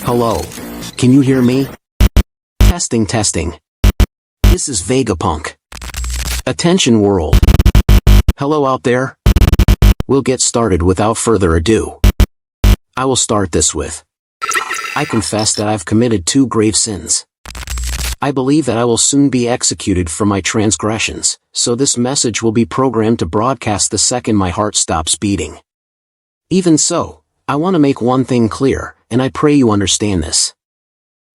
Hello. Can you hear me? Testing, testing. This is Vegapunk. Attention world. Hello out there. We'll get started without further ado. I will start this with, I confess that I've committed 2 grave sins. I believe that I will soon be executed for my transgressions, so this message will be programmed to broadcast the second my heart stops beating. Even so, I want to make one thing clear, and I pray you understand this.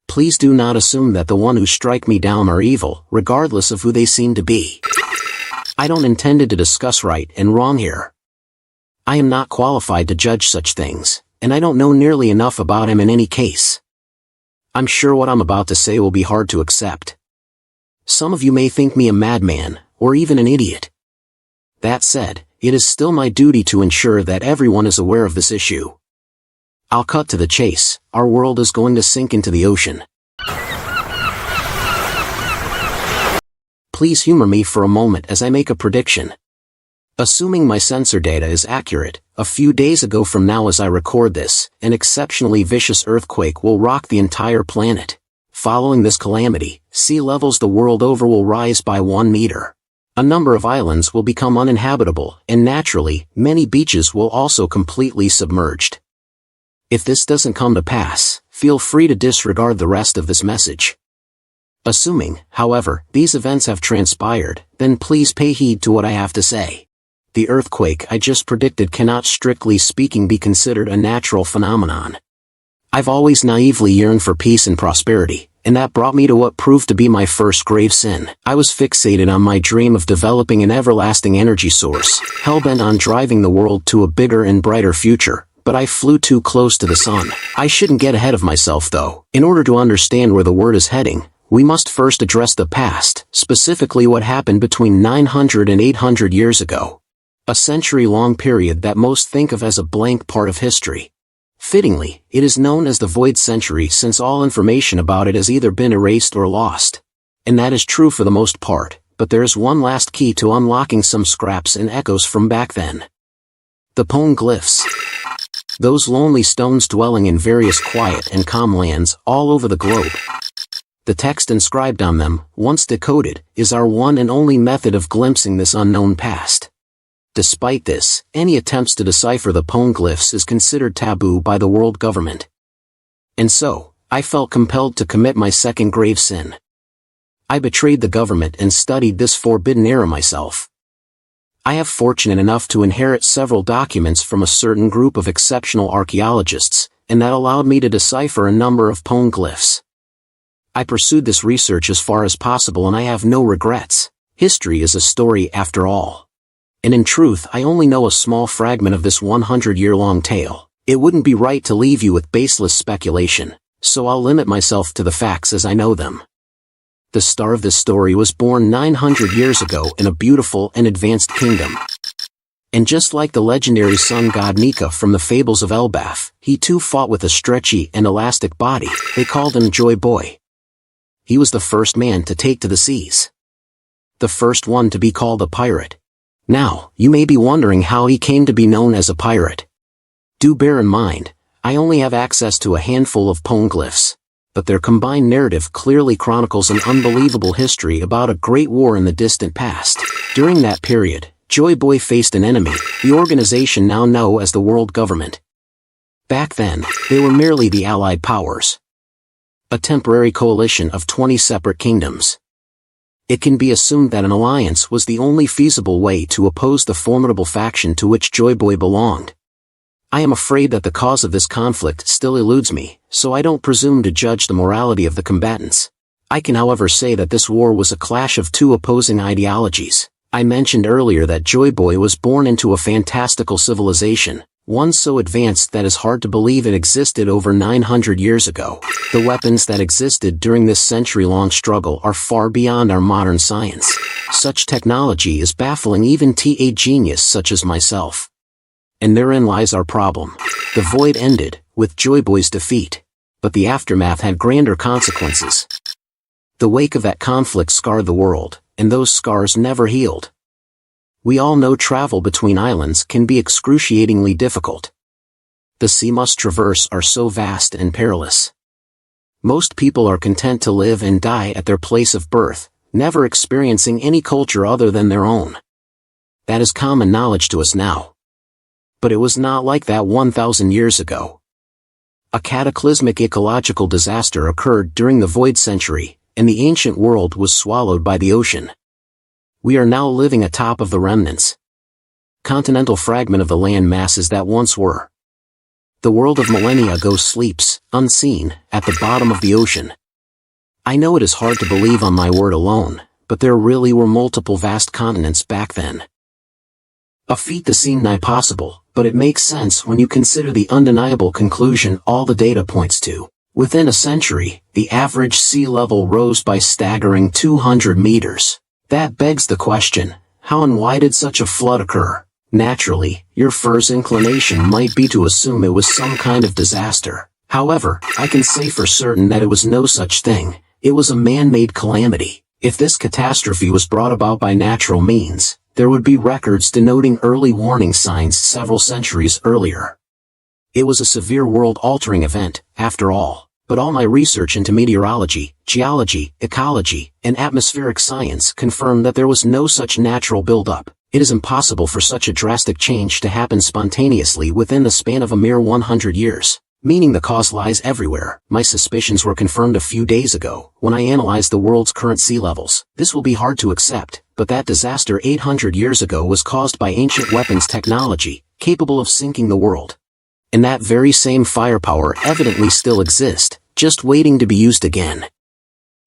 Please do not assume that the one who strike me down are evil, regardless of who they seem to be. I don't intend to discuss right and wrong here. I am not qualified to judge such things, and I don't know nearly enough about him in any case. I'm sure what I'm about to say will be hard to accept. Some of you may think me a madman, or even an idiot. That said, it is still my duty to ensure that everyone is aware of this issue. I'll cut to the chase. Our world is going to sink into the ocean. Please humor me for a moment as I make a prediction. Assuming my sensor data is accurate, a few days ago from now as I record this, an exceptionally vicious earthquake will rock the entire planet. Following this calamity, sea levels the world over will rise by 1 meter. A number of islands will become uninhabitable, and naturally, many beaches will also completely submerged. If this doesn't come to pass, feel free to disregard the rest of this message. Assuming, however, these events have transpired, then please pay heed to what I have to say. The earthquake I just predicted cannot strictly speaking be considered a natural phenomenon. I've always naively yearned for peace and prosperity, and that brought me to what proved to be my first grave sin. I was fixated on my dream of developing an everlasting energy source, hell-bent on driving the world to a bigger and brighter future. But I flew too close to the sun. I shouldn't get ahead of myself though. In order to understand where the world is heading, we must first address the past, specifically what happened between 900 and 800 years ago. A century-long period that most think of as a blank part of history. Fittingly, it is known as the Void Century since all information about it has either been erased or lost. And that is true for the most part, but there is one last key to unlocking some scraps and echoes from back then. The Poneglyphs. Those lonely stones dwelling in various quiet and calm lands all over the globe. The text inscribed on them, once decoded, is our one and only method of glimpsing this unknown past. Despite this, any attempts to decipher the Poneglyphs is considered taboo by the world government. And so, I felt compelled to commit my second grave sin. I betrayed the government and studied this forbidden era myself. I have fortunate enough to inherit several documents from a certain group of exceptional archaeologists, and that allowed me to decipher a number of Poneglyphs. I pursued this research as far as possible and I have no regrets. History is a story after all. And in truth I only know a small fragment of this 100-year-long tale. It wouldn't be right to leave you with baseless speculation, so I'll limit myself to the facts as I know them. The star of this story was born 900 years ago in a beautiful and advanced kingdom. And just like the legendary sun god Nika from the fables of Elbaf, he too fought with a stretchy and elastic body. They called him Joy Boy. He was the first man to take to the seas. The first one to be called a pirate. Now, you may be wondering how he came to be known as a pirate. Do bear in mind, I only have access to a handful of Poneglyphs. But their combined narrative clearly chronicles an unbelievable history about a great war in the distant past. During that period, Joy Boy faced an enemy, the organization now known as the world government. Back then, they were merely the Allied powers. A temporary coalition of 20 separate kingdoms. It can be assumed that an alliance was the only feasible way to oppose the formidable faction to which Joy Boy belonged. I am afraid that the cause of this conflict still eludes me, so I don't presume to judge the morality of the combatants. I can however say that this war was a clash of 2 opposing ideologies. I mentioned earlier that Joy Boy was born into a fantastical civilization, one so advanced that it's hard to believe it existed over 900 years ago. The weapons that existed during this century-long struggle are far beyond our modern science. Such technology is baffling even a genius such as myself. And therein lies our problem. The void ended, with Joy Boy's defeat. But the aftermath had grander consequences. The wake of that conflict scarred the world, and those scars never healed. We all know travel between islands can be excruciatingly difficult. The sea must traverse are so vast and perilous. Most people are content to live and die at their place of birth, never experiencing any culture other than their own. That is common knowledge to us now. But it was not like that 1,000 years ago. A cataclysmic ecological disaster occurred during the Void Century, and the ancient world was swallowed by the ocean. We are now living atop of the remnants. Continental fragment of the land masses that once were. The world of millennia ago sleeps, unseen, at the bottom of the ocean. I know it is hard to believe on my word alone, but there really were multiple vast continents back then. A feat that seemed nigh possible, but it makes sense when you consider the undeniable conclusion all the data points to. Within a century, the average sea level rose by staggering 200 meters. That begs the question, how and why did such a flood occur? Naturally, your first inclination might be to assume it was some kind of disaster. However, I can say for certain that it was no such thing. It was a man-made calamity. If this catastrophe was brought about by natural means, there would be records denoting early warning signs several centuries earlier. It was a severe world-altering event, after all. But all my research into meteorology, geology, ecology, and atmospheric science confirmed that there was no such natural buildup. It is impossible for such a drastic change to happen spontaneously within the span of a mere 100 years. Meaning the cause lies everywhere. My suspicions were confirmed a few days ago, when I analyzed the world's current sea levels. This will be hard to accept, but that disaster 800 years ago was caused by ancient weapons technology, capable of sinking the world. And that very same firepower evidently still exists, just waiting to be used again.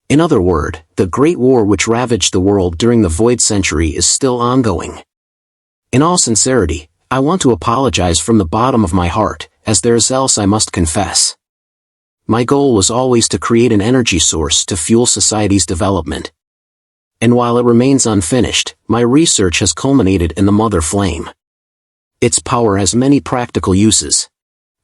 In other words, the Great War which ravaged the world during the Void Century is still ongoing. In all sincerity, I want to apologize from the bottom of my heart, as there's else I must confess. My goal was always to create an energy source to fuel society's development. And while it remains unfinished, my research has culminated in the mother flame. Its power has many practical uses.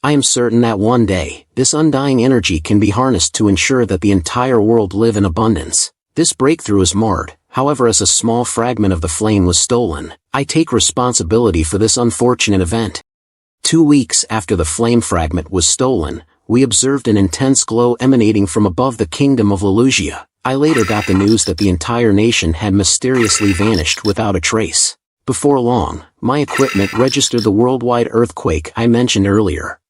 I am certain that one day, this undying energy can be harnessed to ensure that the entire world live in abundance. This breakthrough is marred, however, as a small fragment of the flame was stolen. I take responsibility for this unfortunate event. 2 weeks after the flame fragment was stolen, we observed an intense glow emanating from above the kingdom of Lelusia. I later got the news that the entire nation had mysteriously vanished without a trace. Before long, my equipment registered the worldwide earthquake I mentioned earlier.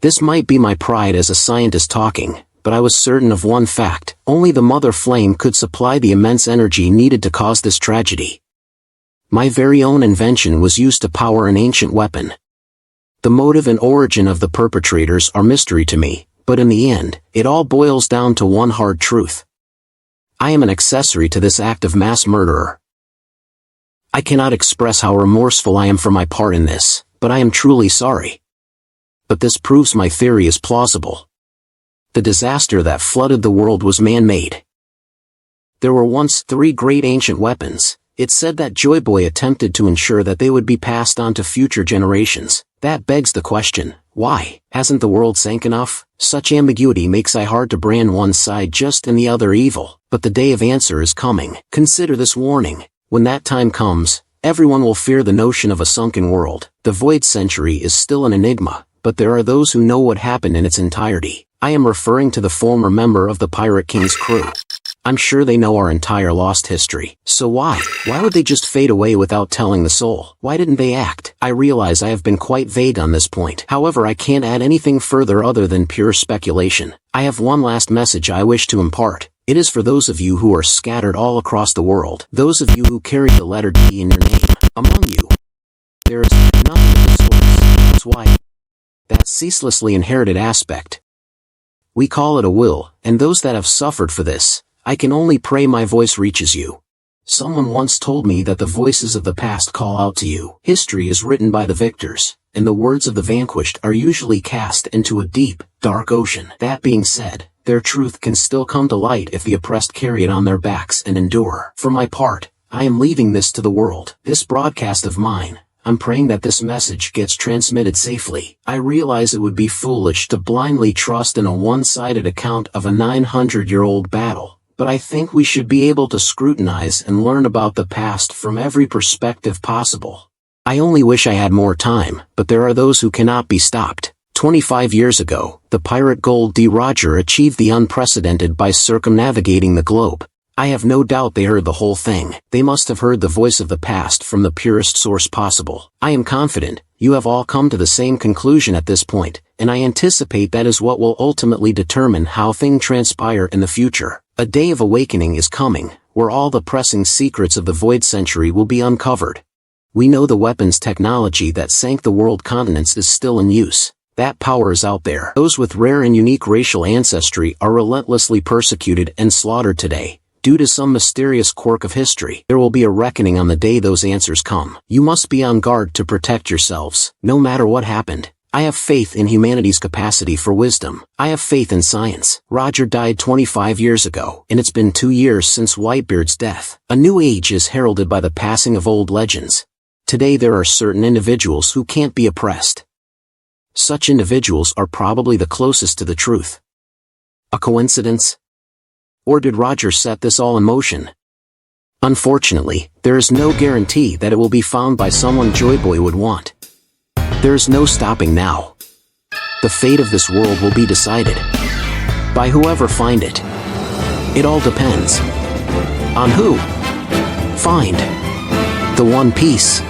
This might be my pride as a scientist talking, but I was certain of one fact: only the mother flame could supply the immense energy needed to cause this tragedy. My very own invention was used to power an ancient weapon. The motive and origin of the perpetrators are mystery to me, but in the end, it all boils down to one hard truth. I am an accessory to this act of mass murderer. I cannot express how remorseful I am for my part in this, but I am truly sorry. But this proves my theory is plausible. The disaster that flooded the world was man-made. There were once 3 great ancient weapons. It's said that Joy Boy attempted to ensure that they would be passed on to future generations. That begs the question, why? Hasn't the world sank enough? Such ambiguity makes it hard to brand one side just and the other evil, but the day of answer is coming. Consider this warning. When that time comes, everyone will fear the notion of a sunken world. The Void Century is still an enigma, but there are those who know what happened in its entirety. I am referring to the former member of the Pirate King's crew. I'm sure they know our entire lost history. So why would they just fade away without telling the soul? Why didn't they act? I realize I have been quite vague on this point. However, I can't add anything further other than pure speculation. I have one last message I wish to impart. It is for those of you who are scattered all across the world. Those of you who carry the letter D in your name. Among you, there is nothing of the sorts. That's why. That ceaselessly inherited aspect. We call it a will, and those that have suffered for this, I can only pray my voice reaches you. Someone once told me that the voices of the past call out to you. History is written by the victors, and the words of the vanquished are usually cast into a deep, dark ocean. That being said, their truth can still come to light if the oppressed carry it on their backs and endure. For my part, I am leaving this to the world. This broadcast of mine, I'm praying that this message gets transmitted safely. I realize it would be foolish to blindly trust in a one-sided account of a 900-year-old battle, but I think we should be able to scrutinize and learn about the past from every perspective possible. I only wish I had more time, but there are those who cannot be stopped. 25 years ago, the pirate Gold D. Roger achieved the unprecedented by circumnavigating the globe. I have no doubt they heard the whole thing. They must have heard the voice of the past from the purest source possible. I am confident you have all come to the same conclusion at this point, and I anticipate that is what will ultimately determine how things transpire in the future. A day of awakening is coming, where all the pressing secrets of the void century will be uncovered. We know the weapons technology that sank the world continents is still in use. That power is out there. Those with rare and unique racial ancestry are relentlessly persecuted and slaughtered today. Due to some mysterious quirk of history, there will be a reckoning on the day those answers come. You must be on guard to protect yourselves, no matter what happened. I have faith in humanity's capacity for wisdom. I have faith in science. Roger died 25 years ago, and it's been 2 years since Whitebeard's death. A new age is heralded by the passing of old legends. Today there are certain individuals who can't be oppressed. Such individuals are probably the closest to the truth. A coincidence? Or did Roger set this all in motion? Unfortunately, there is no guarantee that it will be found by someone Joyboy would want. There is no stopping now. The fate of this world will be decided by whoever find it. It all depends on who find the One Piece.